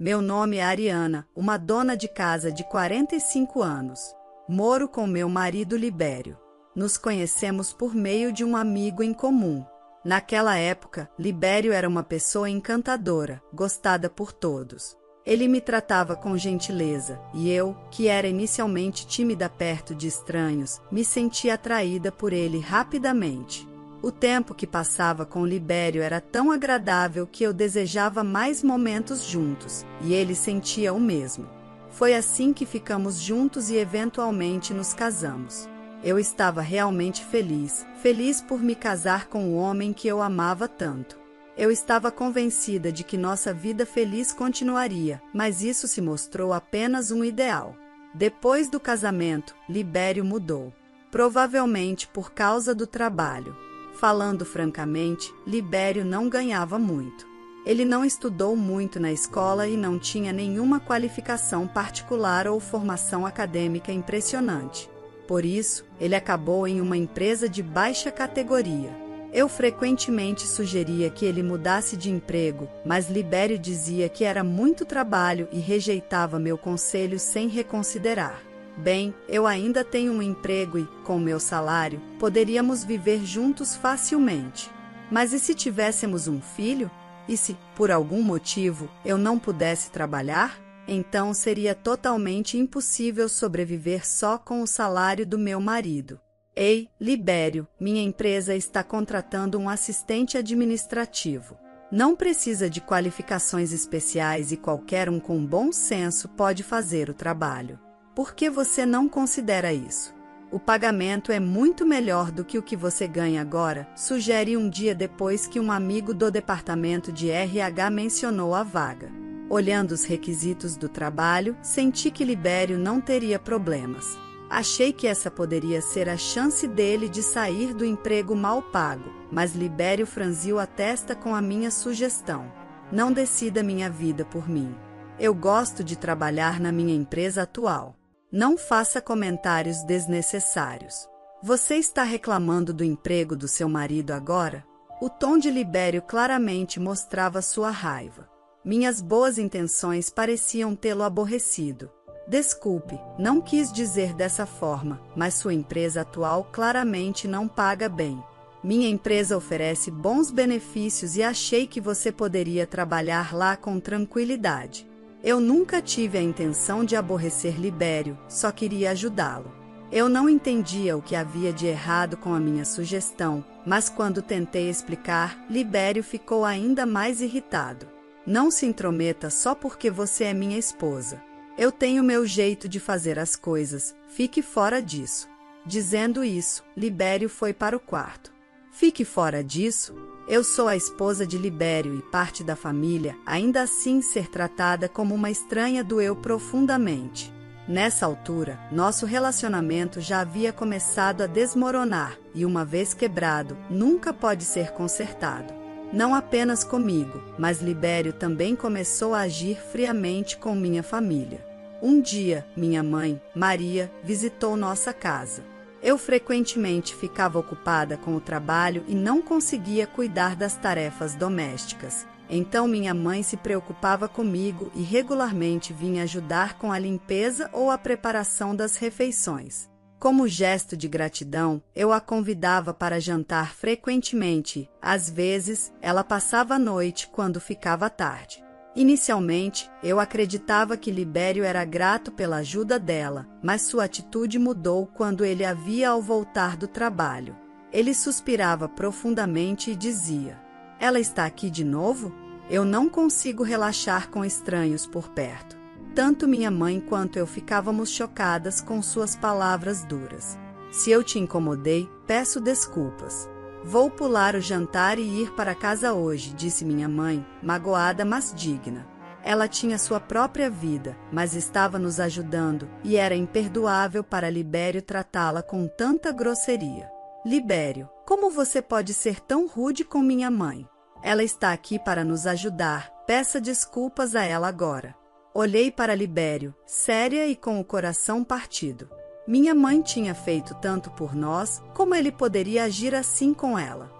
Meu nome é Ariana, uma dona de casa de 45 anos. Moro com meu marido Libério. Nos conhecemos por meio de um amigo em comum. Naquela época, Libério era uma pessoa encantadora, gostada por todos. Ele me tratava com gentileza, e eu, que era inicialmente tímida perto de estranhos, me sentia atraída por ele rapidamente. O tempo que passava com Libério era tão agradável que eu desejava mais momentos juntos, e ele sentia o mesmo. Foi assim que ficamos juntos e eventualmente nos casamos. Eu estava realmente feliz por me casar com o homem que eu amava tanto. Eu estava convencida de que nossa vida feliz continuaria, mas isso se mostrou apenas um ideal. Depois do casamento, Libério mudou. Provavelmente por causa do trabalho. Falando francamente, Libério não ganhava muito. Ele não estudou muito na escola e não tinha nenhuma qualificação particular ou formação acadêmica impressionante. Por isso, ele acabou em uma empresa de baixa categoria. Eu frequentemente sugeria que ele mudasse de emprego, mas Libério dizia que era muito trabalho e rejeitava meu conselho sem reconsiderar. Bem, eu ainda tenho um emprego e, com meu salário, poderíamos viver juntos facilmente. Mas e se tivéssemos um filho? E se, por algum motivo, eu não pudesse trabalhar? Então seria totalmente impossível sobreviver só com o salário do meu marido. Ei, Libério, minha empresa está contratando um assistente administrativo. Não precisa de qualificações especiais e qualquer um com bom senso pode fazer o trabalho. Por que você não considera isso? O pagamento é muito melhor do que o que você ganha agora, sugere um dia depois que um amigo do departamento de RH mencionou a vaga. Olhando os requisitos do trabalho, senti que Libério não teria problemas. Achei que essa poderia ser a chance dele de sair do emprego mal pago, mas Libério franziu a testa com a minha sugestão. Não decida minha vida por mim. Eu gosto de trabalhar na minha empresa atual. Não faça comentários desnecessários. Você está reclamando do emprego do seu marido agora? O tom de Libério claramente mostrava sua raiva. Minhas boas intenções pareciam tê-lo aborrecido. Desculpe, não quis dizer dessa forma, mas sua empresa atual claramente não paga bem. Minha empresa oferece bons benefícios e achei que você poderia trabalhar lá com tranquilidade. Eu nunca tive a intenção de aborrecer Libério, só queria ajudá-lo. Eu não entendia o que havia de errado com a minha sugestão, mas quando tentei explicar, Libério ficou ainda mais irritado. Não se intrometa só porque você é minha esposa. Eu tenho meu jeito de fazer as coisas, fique fora disso. Dizendo isso, Libério foi para o quarto. Fique fora disso? Eu sou a esposa de Libério e parte da família, ainda assim ser tratada como uma estranha doeu profundamente. Nessa altura, nosso relacionamento já havia começado a desmoronar e, uma vez quebrado, nunca pode ser consertado. Não apenas comigo, mas Libério também começou a agir friamente com minha família. Um dia, minha mãe, Maria, visitou nossa casa. Eu frequentemente ficava ocupada com o trabalho e não conseguia cuidar das tarefas domésticas. Então minha mãe se preocupava comigo e regularmente vinha ajudar com a limpeza ou a preparação das refeições. Como gesto de gratidão, eu a convidava para jantar frequentemente. Às vezes, ela passava a noite quando ficava tarde. Inicialmente, eu acreditava que Libério era grato pela ajuda dela, mas sua atitude mudou quando ele a via ao voltar do trabalho. Ele suspirava profundamente e dizia: "Ela está aqui de novo? Eu não consigo relaxar com estranhos por perto." Tanto minha mãe quanto eu ficávamos chocadas com suas palavras duras. "Se eu te incomodei, peço desculpas. Vou pular o jantar e ir para casa hoje", disse minha mãe, magoada mas digna. Ela tinha sua própria vida, mas estava nos ajudando, e era imperdoável para Libério tratá-la com tanta grosseria. "Libério, como você pode ser tão rude com minha mãe? Ela está aqui para nos ajudar, peça desculpas a ela agora." Olhei para Libério, séria e com o coração partido. Minha mãe tinha feito tanto por nós, como ele poderia agir assim com ela?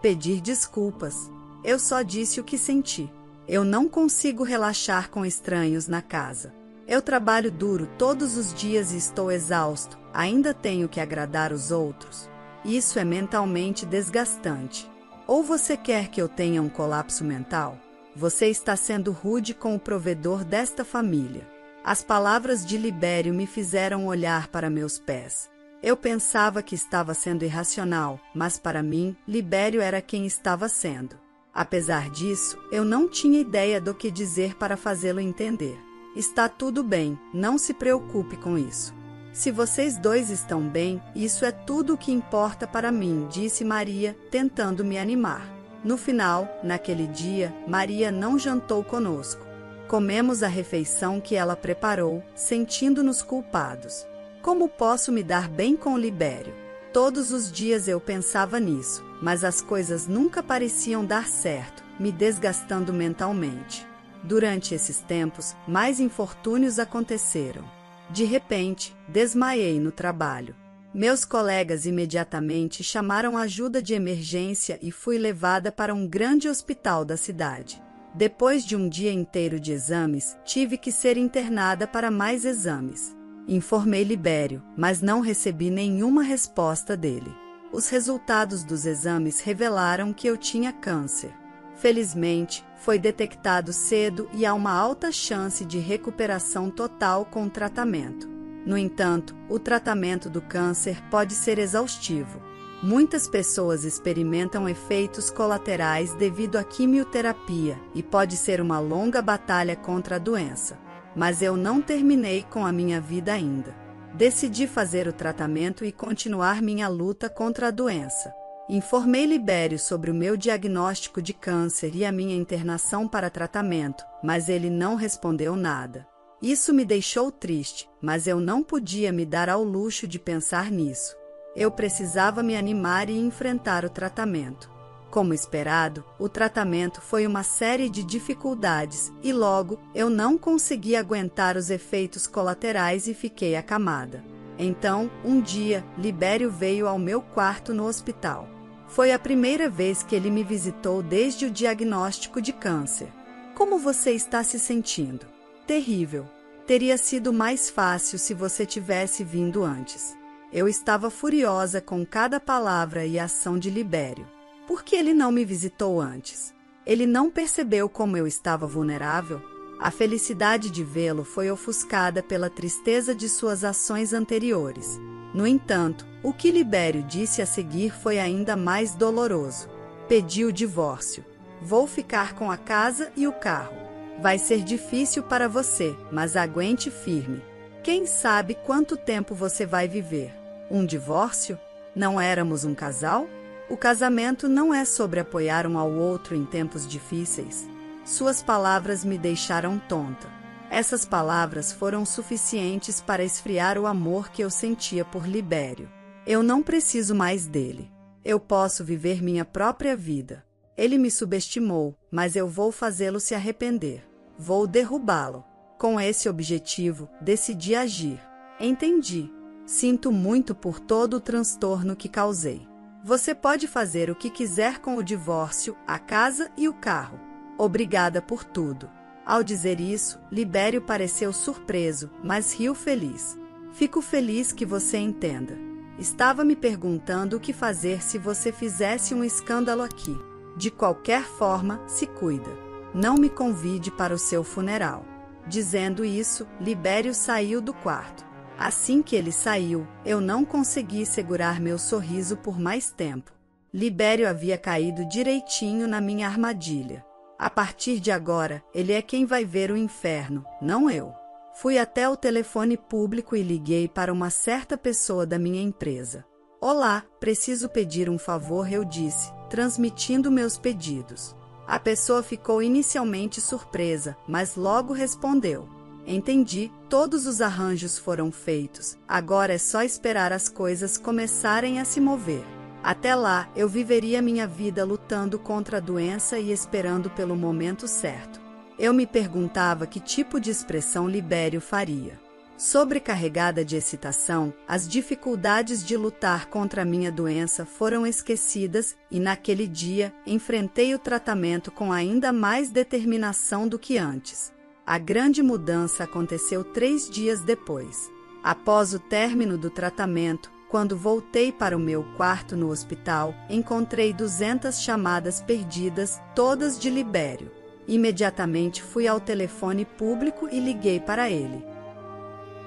Pedir desculpas. Eu só disse o que senti. Eu não consigo relaxar com estranhos na casa. Eu trabalho duro todos os dias e estou exausto. Ainda tenho que agradar os outros. Isso é mentalmente desgastante. Ou você quer que eu tenha um colapso mental? Você está sendo rude com o provedor desta família. As palavras de Libério me fizeram olhar para meus pés. Eu pensava que estava sendo irracional, mas para mim, Libério era quem estava sendo. Apesar disso, eu não tinha ideia do que dizer para fazê-lo entender. Está tudo bem, não se preocupe com isso. Se vocês dois estão bem, isso é tudo o que importa para mim, disse Maria, tentando me animar. No final, naquele dia, Maria não jantou conosco. Comemos a refeição que ela preparou, sentindo-nos culpados. Como posso me dar bem com Libério? Todos os dias eu pensava nisso, mas as coisas nunca pareciam dar certo, me desgastando mentalmente. Durante esses tempos, mais infortúnios aconteceram. De repente, desmaiei no trabalho. Meus colegas imediatamente chamaram ajuda de emergência e fui levada para um grande hospital da cidade. Depois de um dia inteiro de exames, tive que ser internada para mais exames. Informei Libério, mas não recebi nenhuma resposta dele. Os resultados dos exames revelaram que eu tinha câncer. Felizmente, foi detectado cedo e há uma alta chance de recuperação total com o tratamento. No entanto, o tratamento do câncer pode ser exaustivo. Muitas pessoas experimentam efeitos colaterais devido à quimioterapia e pode ser uma longa batalha contra a doença. Mas eu não terminei com a minha vida ainda. Decidi fazer o tratamento e continuar minha luta contra a doença. Informei Libério sobre o meu diagnóstico de câncer e a minha internação para tratamento, mas ele não respondeu nada. Isso me deixou triste, mas eu não podia me dar ao luxo de pensar nisso. Eu precisava me animar e enfrentar o tratamento. Como esperado, o tratamento foi uma série de dificuldades e logo eu não consegui aguentar os efeitos colaterais e fiquei acamada. Então, um dia, Libério veio ao meu quarto no hospital. Foi a primeira vez que ele me visitou desde o diagnóstico de câncer. Como você está se sentindo? Terrível. Teria sido mais fácil se você tivesse vindo antes. Eu estava furiosa com cada palavra e ação de Libério. Por que ele não me visitou antes? Ele não percebeu como eu estava vulnerável? A felicidade de vê-lo foi ofuscada pela tristeza de suas ações anteriores. No entanto, o que Libério disse a seguir foi ainda mais doloroso. Pedi o divórcio. Vou ficar com a casa e o carro. Vai ser difícil para você, mas aguente firme. Quem sabe quanto tempo você vai viver? Um divórcio? Não éramos um casal? O casamento não é sobre apoiar um ao outro em tempos difíceis. Suas palavras me deixaram tonta. Essas palavras foram suficientes para esfriar o amor que eu sentia por Libério. Eu não preciso mais dele. Eu posso viver minha própria vida. Ele me subestimou, mas eu vou fazê-lo se arrepender. Vou derrubá-lo. Com esse objetivo, decidi agir. Entendi. Sinto muito por todo o transtorno que causei. Você pode fazer o que quiser com o divórcio, a casa e o carro. Obrigada por tudo. Ao dizer isso, Libério pareceu surpreso, mas riu feliz. Fico feliz que você entenda. Estava me perguntando o que fazer se você fizesse um escândalo aqui. De qualquer forma, se cuida. Não me convide para o seu funeral. Dizendo isso, Libério saiu do quarto. Assim que ele saiu, eu não consegui segurar meu sorriso por mais tempo. Libério havia caído direitinho na minha armadilha. A partir de agora, ele é quem vai ver o inferno, não eu. Fui até o telefone público e liguei para uma certa pessoa da minha empresa. Olá, preciso pedir um favor, eu disse, transmitindo meus pedidos. A pessoa ficou inicialmente surpresa, mas logo respondeu. Entendi, todos os arranjos foram feitos, agora é só esperar as coisas começarem a se mover. Até lá, eu viveria minha vida lutando contra a doença e esperando pelo momento certo. Eu me perguntava que tipo de expressão Libério faria. Sobrecarregada de excitação, as dificuldades de lutar contra a minha doença foram esquecidas e naquele dia enfrentei o tratamento com ainda mais determinação do que antes. A grande mudança aconteceu 3 dias depois. Após o término do tratamento, quando voltei para o meu quarto no hospital, encontrei 200 chamadas perdidas, todas de Libério. Imediatamente fui ao telefone público e liguei para ele.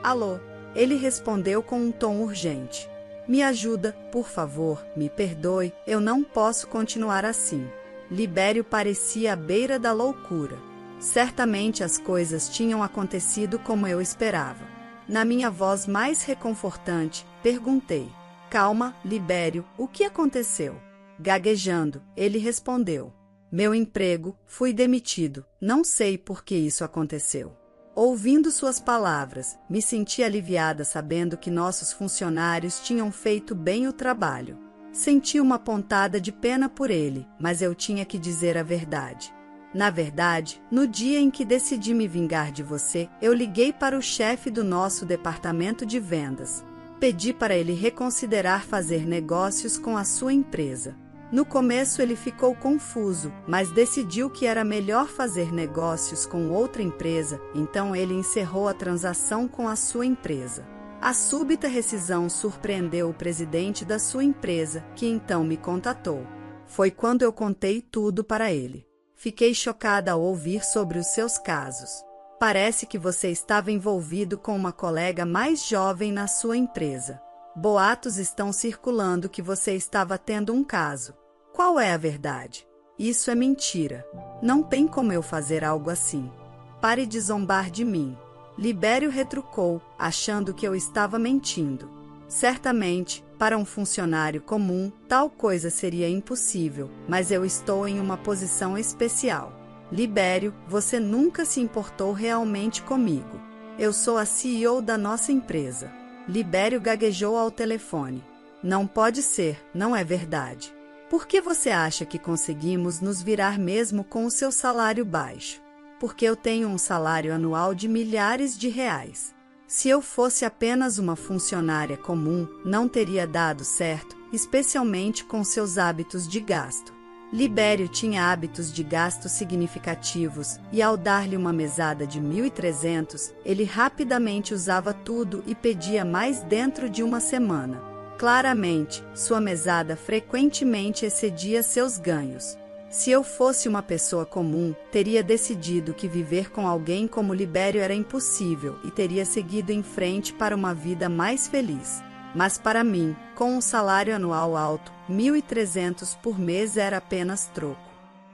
Alô? Ele respondeu com um tom urgente. Me ajuda, por favor, me perdoe, eu não posso continuar assim. Libério parecia à beira da loucura. Certamente as coisas tinham acontecido como eu esperava. Na minha voz mais reconfortante, perguntei. Calma, Libério, o que aconteceu? Gaguejando, ele respondeu. Meu emprego, fui demitido, não sei por que isso aconteceu. Ouvindo suas palavras, me senti aliviada sabendo que nossos funcionários tinham feito bem o trabalho. Senti uma pontada de pena por ele, mas eu tinha que dizer a verdade. Na verdade, no dia em que decidi me vingar de você, eu liguei para o chefe do nosso departamento de vendas. Pedi para ele reconsiderar fazer negócios com a sua empresa. No começo ele ficou confuso, mas decidiu que era melhor fazer negócios com outra empresa, então ele encerrou a transação com a sua empresa. A súbita rescisão surpreendeu o presidente da sua empresa, que então me contatou. Foi quando eu contei tudo para ele. Fiquei chocada ao ouvir sobre os seus casos. Parece que você estava envolvido com uma colega mais jovem na sua empresa. Boatos estão circulando que você estava tendo um caso. Qual é a verdade? Isso é mentira. Não tem como eu fazer algo assim. Pare de zombar de mim. Libério retrucou, achando que eu estava mentindo. Certamente, para um funcionário comum, tal coisa seria impossível, mas eu estou em uma posição especial. Libério, você nunca se importou realmente comigo. Eu sou a CEO da nossa empresa. Libério gaguejou ao telefone. Não pode ser, não é verdade. Por que você acha que conseguimos nos virar mesmo com o seu salário baixo? Porque eu tenho um salário anual de milhares de reais. Se eu fosse apenas uma funcionária comum, não teria dado certo, especialmente com seus hábitos de gasto. Libério tinha hábitos de gasto significativos e ao dar-lhe uma mesada de 1.300, ele rapidamente usava tudo e pedia mais dentro de uma semana. Claramente, sua mesada frequentemente excedia seus ganhos. Se eu fosse uma pessoa comum, teria decidido que viver com alguém como Libério era impossível e teria seguido em frente para uma vida mais feliz. Mas para mim, com um salário anual alto, 1.300 por mês era apenas troco.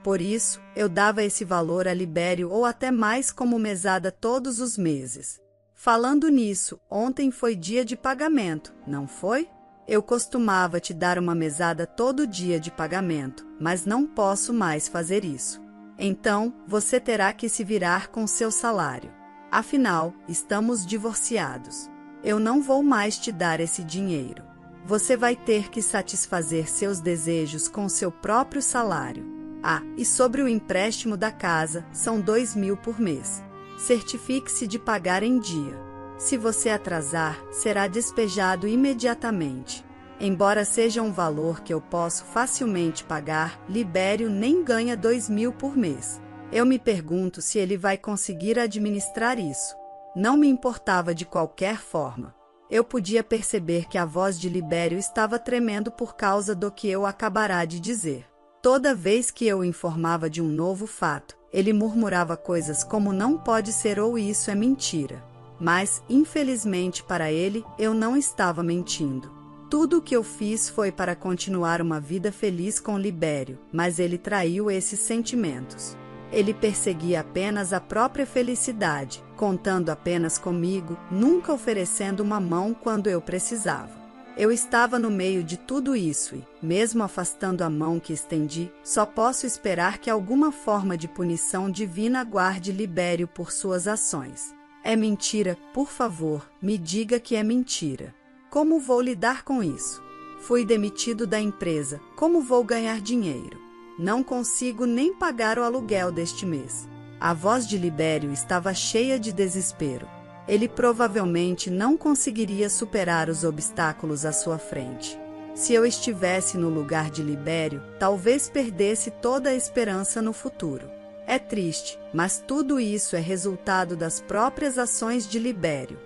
Por isso, eu dava esse valor a Libério ou até mais como mesada todos os meses. Falando nisso, ontem foi dia de pagamento, não foi? Eu costumava te dar uma mesada todo dia de pagamento, mas não posso mais fazer isso. Então, você terá que se virar com seu salário. Afinal, estamos divorciados. Eu não vou mais te dar esse dinheiro. Você vai ter que satisfazer seus desejos com seu próprio salário. Ah, e sobre o empréstimo da casa, são 2.000 por mês. Certifique-se de pagar em dia. Se você atrasar, será despejado imediatamente. Embora seja um valor que eu posso facilmente pagar, Libério nem ganha 2.000 por mês. Eu me pergunto se ele vai conseguir administrar isso. Não me importava de qualquer forma. Eu podia perceber que a voz de Libério estava tremendo por causa do que eu acabará de dizer. Toda vez que eu o informava de um novo fato, ele murmurava coisas como não pode ser ou isso é mentira. Mas, infelizmente para ele, eu não estava mentindo. Tudo o que eu fiz foi para continuar uma vida feliz com Libério, mas ele traiu esses sentimentos. Ele perseguia apenas a própria felicidade, contando apenas comigo, nunca oferecendo uma mão quando eu precisava. Eu estava no meio de tudo isso e, mesmo afastando a mão que estendi, só posso esperar que alguma forma de punição divina guarde Libério por suas ações. É mentira, por favor, me diga que é mentira. Como vou lidar com isso? Fui demitido da empresa, como vou ganhar dinheiro? Não consigo nem pagar o aluguel deste mês. A voz de Libério estava cheia de desespero. Ele provavelmente não conseguiria superar os obstáculos à sua frente. Se eu estivesse no lugar de Libério, talvez perdesse toda a esperança no futuro. É triste, mas tudo isso é resultado das próprias ações de Libério.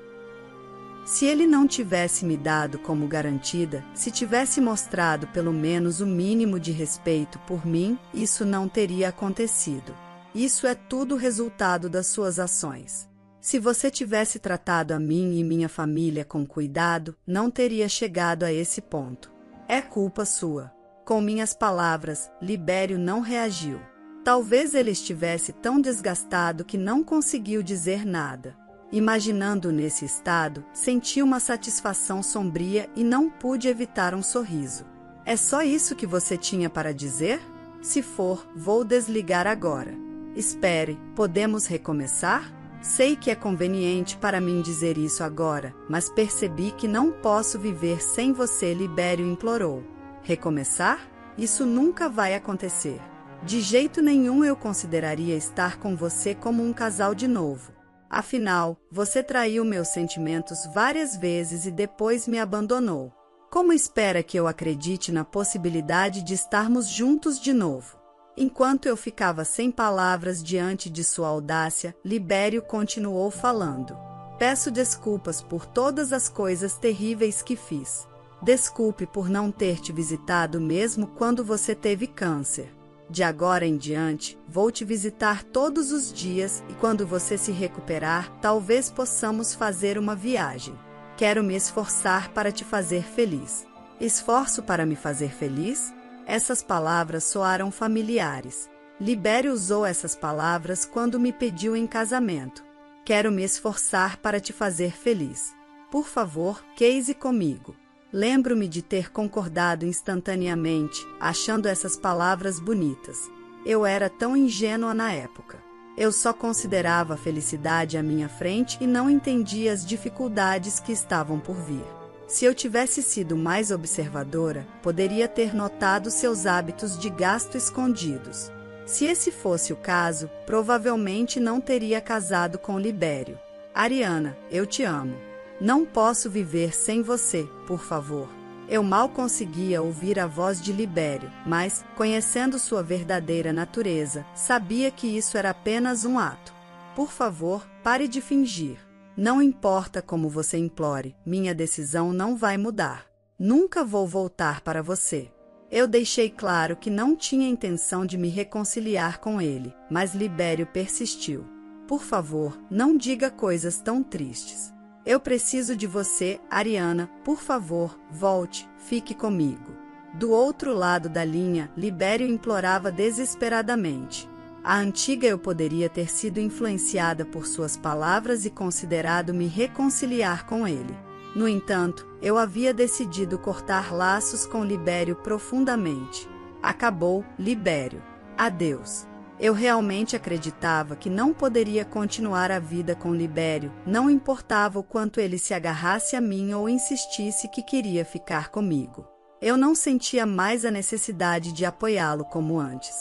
Se ele não tivesse me dado como garantida, se tivesse mostrado pelo menos o mínimo de respeito por mim, isso não teria acontecido. Isso é tudo resultado das suas ações. Se você tivesse tratado a mim e minha família com cuidado, não teria chegado a esse ponto. É culpa sua. Com minhas palavras, Libério não reagiu. Talvez ele estivesse tão desgastado que não conseguiu dizer nada. Imaginando nesse estado, senti uma satisfação sombria e não pude evitar um sorriso. É só isso que você tinha para dizer? Se for, vou desligar agora. Espere, podemos recomeçar? Sei que é conveniente para mim dizer isso agora, mas percebi que não posso viver sem você, Libério implorou. Recomeçar? Isso nunca vai acontecer. De jeito nenhum eu consideraria estar com você como um casal de novo. Afinal, você traiu meus sentimentos várias vezes e depois me abandonou. Como espera que eu acredite na possibilidade de estarmos juntos de novo? Enquanto eu ficava sem palavras diante de sua audácia, Libério continuou falando. Peço desculpas por todas as coisas terríveis que fiz. Desculpe por não ter te visitado mesmo quando você teve câncer. De agora em diante, vou te visitar todos os dias e quando você se recuperar, talvez possamos fazer uma viagem. Quero me esforçar para te fazer feliz. Esforço para me fazer feliz? Essas palavras soaram familiares. Libério usou essas palavras quando me pediu em casamento. Quero me esforçar para te fazer feliz. Por favor, case comigo. Lembro-me de ter concordado instantaneamente, achando essas palavras bonitas. Eu era tão ingênua na época. Eu só considerava a felicidade à minha frente e não entendia as dificuldades que estavam por vir. Se eu tivesse sido mais observadora, poderia ter notado seus hábitos de gasto escondidos. Se esse fosse o caso, provavelmente não teria casado com Libério. Ariana, eu te amo. Não posso viver sem você, por favor. Eu mal conseguia ouvir a voz de Libério, mas, conhecendo sua verdadeira natureza, sabia que isso era apenas um ato. Por favor, pare de fingir. Não importa como você implore, minha decisão não vai mudar. Nunca vou voltar para você. Eu deixei claro que não tinha intenção de me reconciliar com ele, mas Libério persistiu. Por favor, não diga coisas tão tristes. Eu preciso de você, Ariana, por favor, volte, fique comigo. Do outro lado da linha, Libério implorava desesperadamente. A antiga eu poderia ter sido influenciada por suas palavras e considerado me reconciliar com ele. No entanto, eu havia decidido cortar laços com Libério profundamente. Acabou, Libério. Adeus. Eu realmente acreditava que não poderia continuar a vida com Libério, não importava o quanto ele se agarrasse a mim ou insistisse que queria ficar comigo. Eu não sentia mais a necessidade de apoiá-lo como antes.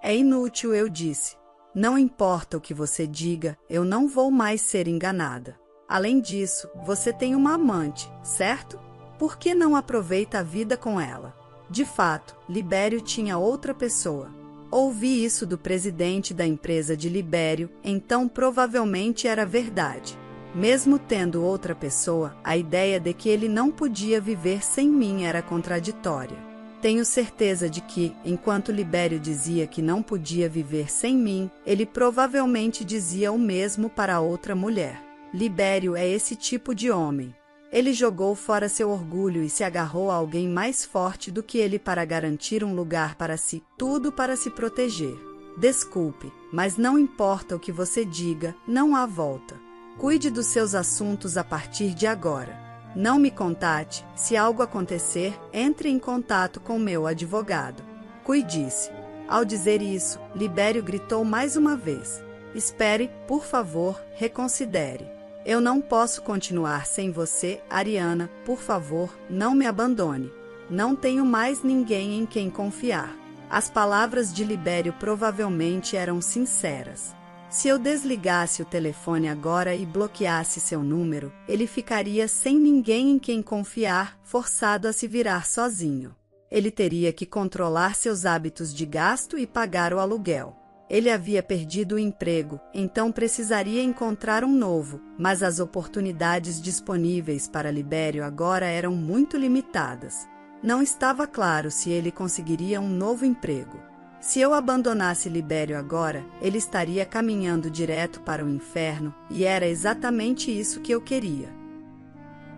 É inútil, eu disse. Não importa o que você diga, eu não vou mais ser enganada. Além disso, você tem uma amante, certo? Por que não aproveita a vida com ela? De fato, Libério tinha outra pessoa. Ouvi isso do presidente da empresa de Libério, então provavelmente era verdade. Mesmo tendo outra pessoa, a ideia de que ele não podia viver sem mim era contraditória. Tenho certeza de que, enquanto Libério dizia que não podia viver sem mim, ele provavelmente dizia o mesmo para outra mulher. Libério é esse tipo de homem. Ele jogou fora seu orgulho e se agarrou a alguém mais forte do que ele para garantir um lugar para si, tudo para se proteger. Desculpe, mas não importa o que você diga, não há volta. Cuide dos seus assuntos a partir de agora. Não me contate, se algo acontecer, entre em contato com meu advogado. Cuide-se. Ao dizer isso, Libério gritou mais uma vez. Espere, por favor, reconsidere. Eu não posso continuar sem você, Ariana, por favor, não me abandone. Não tenho mais ninguém em quem confiar. As palavras de Libério provavelmente eram sinceras. Se eu desligasse o telefone agora e bloqueasse seu número, ele ficaria sem ninguém em quem confiar, forçado a se virar sozinho. Ele teria que controlar seus hábitos de gasto e pagar o aluguel. Ele havia perdido o emprego, então precisaria encontrar um novo, mas as oportunidades disponíveis para Libério agora eram muito limitadas. Não estava claro se ele conseguiria um novo emprego. Se eu abandonasse Libério agora, ele estaria caminhando direto para o inferno, e era exatamente isso que eu queria.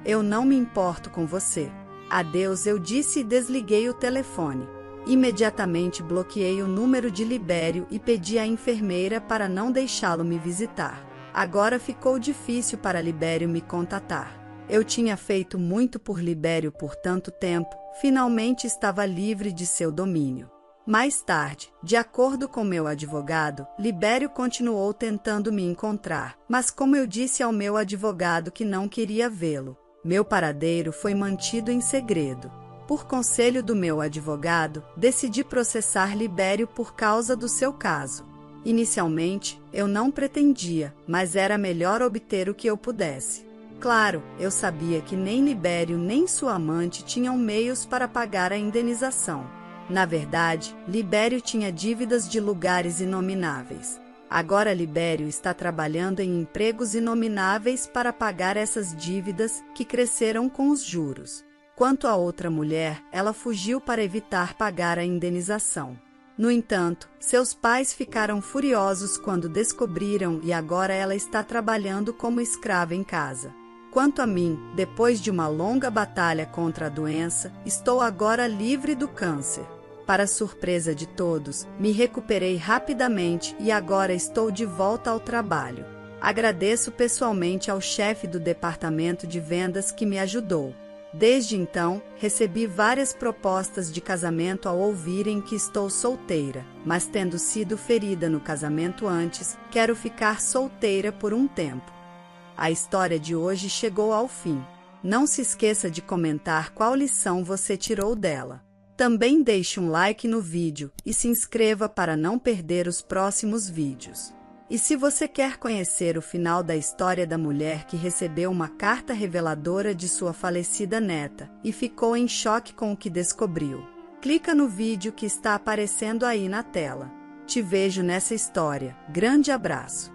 Eu não me importo com você. Adeus, eu disse e desliguei o telefone. Imediatamente bloqueei o número de Libério e pedi à enfermeira para não deixá-lo me visitar. Agora ficou difícil para Libério me contatar. Eu tinha feito muito por Libério por tanto tempo, finalmente estava livre de seu domínio. Mais tarde, de acordo com meu advogado, Libério continuou tentando me encontrar, mas como eu disse ao meu advogado que não queria vê-lo, meu paradeiro foi mantido em segredo. Por conselho do meu advogado, decidi processar Libério por causa do seu caso. Inicialmente, eu não pretendia, mas era melhor obter o que eu pudesse. Claro, eu sabia que nem Libério nem sua amante tinham meios para pagar a indenização. Na verdade, Libério tinha dívidas de lugares inomináveis. Agora Libério está trabalhando em empregos inomináveis para pagar essas dívidas que cresceram com os juros. Quanto à outra mulher, ela fugiu para evitar pagar a indenização. No entanto, seus pais ficaram furiosos quando descobriram e agora ela está trabalhando como escrava em casa. Quanto a mim, depois de uma longa batalha contra a doença, estou agora livre do câncer. Para surpresa de todos, me recuperei rapidamente e agora estou de volta ao trabalho. Agradeço pessoalmente ao chefe do departamento de vendas que me ajudou. Desde então, recebi várias propostas de casamento ao ouvirem que estou solteira, mas tendo sido ferida no casamento antes, quero ficar solteira por um tempo. A história de hoje chegou ao fim. Não se esqueça de comentar qual lição você tirou dela. Também deixe um like no vídeo e se inscreva para não perder os próximos vídeos. E se você quer conhecer o final da história da mulher que recebeu uma carta reveladora de sua falecida neta e ficou em choque com o que descobriu, clica no vídeo que está aparecendo aí na tela. Te vejo nessa história. Grande abraço!